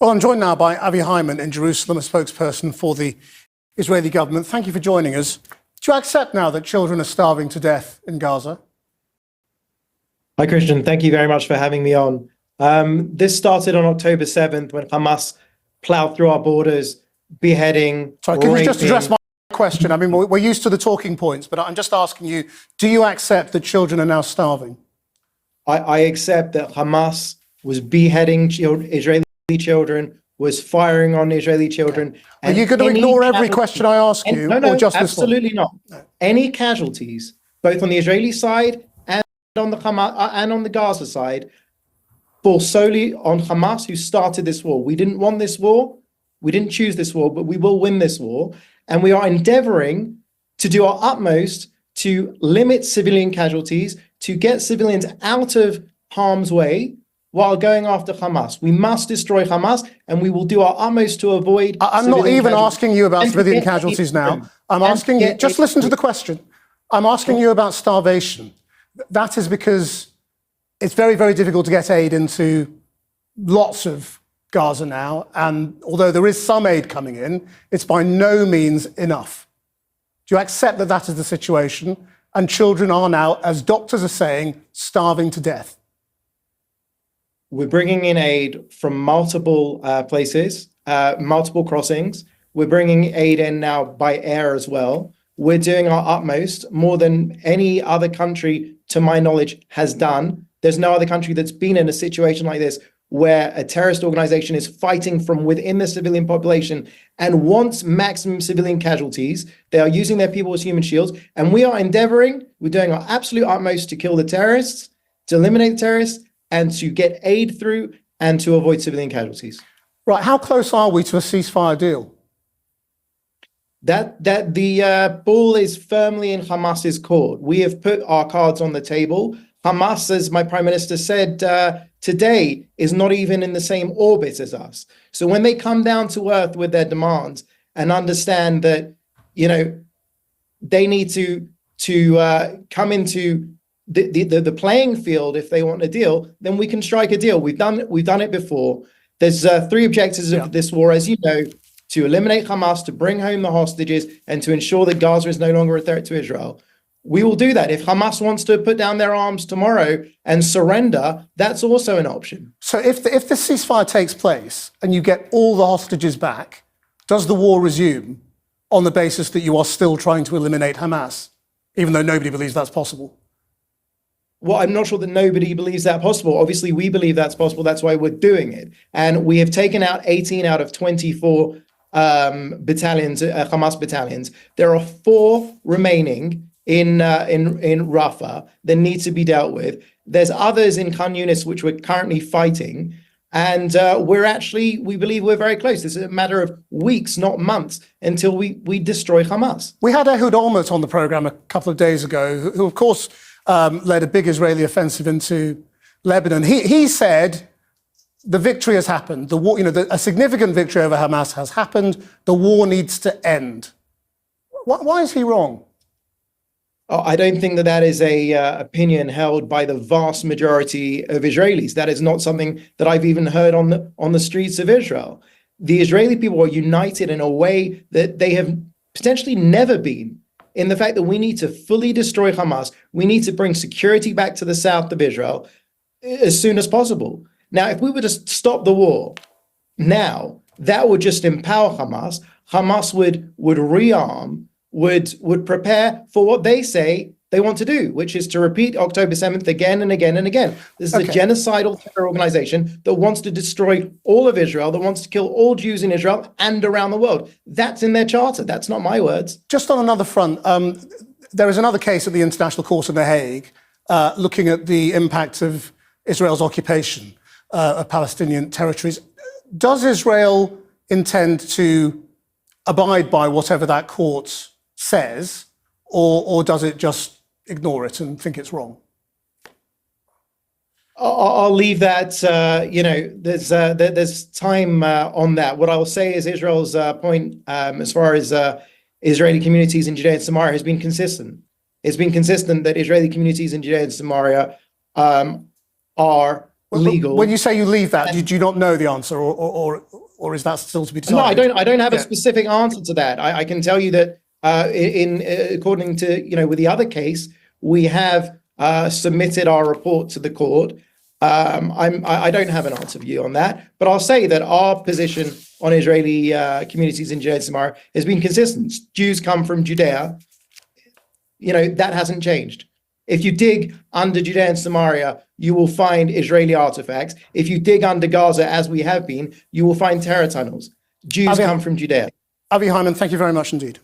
Well, I'm joined now by Avi Hyman in Jerusalem, a spokesperson for the Israeli government. Thank you for joining us. Do you accept now that children are starving to death in Gaza? Hi, Christian. Thank you very much for having me on. This started on October 7th when Hamas plowed through our borders, beheading, Sorry, can you just address my question? I mean, we're used to the talking points, but I'm just asking you, do you accept that children are now starving? I accept that Hamas was beheading Israeli children, was firing on Israeli children. Are you going to ignore every question I ask you? No, or just absolutely this one? not. No. Any casualties, both on the Israeli side and on the Hamas and on the Gaza side, fall solely on Hamas, who started this war. We didn't want this war. We didn't choose this war, but we will win this war. And we are endeavoring to do our utmost to limit civilian casualties, to get civilians out of harm's way while going after Hamas. We must destroy Hamas, and we will do our utmost to avoid. I'm not even asking you about civilian casualties now. I'm asking you, just listen to the question. I'm asking you about starvation. That is because it's very, very difficult to get aid into lots of Gaza now. And although there is some aid coming in, it's by no means enough. Do you accept that that is the situation? And children are now, as doctors are saying, starving to death. We're bringing in aid from multiple places, multiple crossings. We're bringing aid in now by air as well. We're doing our utmost, more than any other country, to my knowledge, has done. There's no other country that's been in a situation like this where a terrorist organization is fighting from within the civilian population and wants maximum civilian casualties. They are using their people as human shields. And we are endeavoring, we're doing our absolute utmost to kill the terrorists, to eliminate the terrorists, and to get aid through and to avoid civilian casualties. Right, how close are we to a ceasefire deal? That the ball is firmly in Hamas's court. We have put our cards on the table. Hamas, as my prime minister said today, is not even in the same orbit as us. So when they come down to earth with their demands and understand that, you know, they need to come into the playing field if they want a deal, then we can strike a deal. We've done it before. There's three objectives of this war, as you know: to eliminate Hamas, to bring home the hostages, and to ensure that Gaza is no longer a threat to Israel. We will do that. If Hamas wants to put down their arms tomorrow and surrender, that's also an option. So if the ceasefire takes place and you get all the hostages back, does the war resume on the basis that you are still trying to eliminate Hamas, even though nobody believes that's possible? Well, I'm not sure that nobody believes that possible. Obviously, we believe that's possible. That's why we're doing it. And we have taken out 18 out of 24 battalions, Hamas battalions. There are 4 remaining in Rafah that need to be dealt with. There's others in Khan Yunis which we're currently fighting. And we believe we're very close. It's a matter of weeks, not months, until we destroy Hamas. We had Ehud Olmert on the program a couple of days ago, who of course, led a big Israeli offensive into Lebanon. He said the victory has happened. The war, a significant victory over Hamas has happened. The war needs to end. Why is he wrong? I don't think that is a opinion held by the vast majority of Israelis. That is not something that I've even heard on the streets of Israel. The Israeli people are united in a way that they have potentially never been, in the fact that we need to fully destroy Hamas. We need to bring security back to the south of Israel as soon as possible. Now, if we were to stop the war now, that would just empower Hamas. Hamas would rearm, would prepare for what they say they want to do, which is to repeat October 7th again and again and again. This is a genocidal terror organization that wants to destroy all of Israel, that wants to kill all Jews in Israel and around the world. That's in their charter. That's not my words. Just on another front, there is another case at the International Court in The Hague looking at the impact of Israel's occupation of Palestinian territories. Does Israel intend to abide by whatever that court says, or does it just ignore it and think it's wrong? I'll leave that. There's time on that. What I'll say is Israel's point, as far as Israeli communities in Judea and Samaria, has been consistent. It's been consistent that Israeli communities in Judea and Samaria are legal. When you say you leave that, do you not know the answer, or or is that still to be decided? No, I don't have a specific answer to that. I can tell you that according to, with the other case, we have submitted our report to the court. I don't have an answer for you on that, but I'll say that our position on Israeli communities in Judea and Samaria has been consistent. Jews come from Judea. That hasn't changed. If you dig under Judea and Samaria, you will find Israeli artifacts. If you dig under Gaza, as we have been, you will find terror tunnels. Jews come from Judea. Avi Hyman, thank you very much indeed.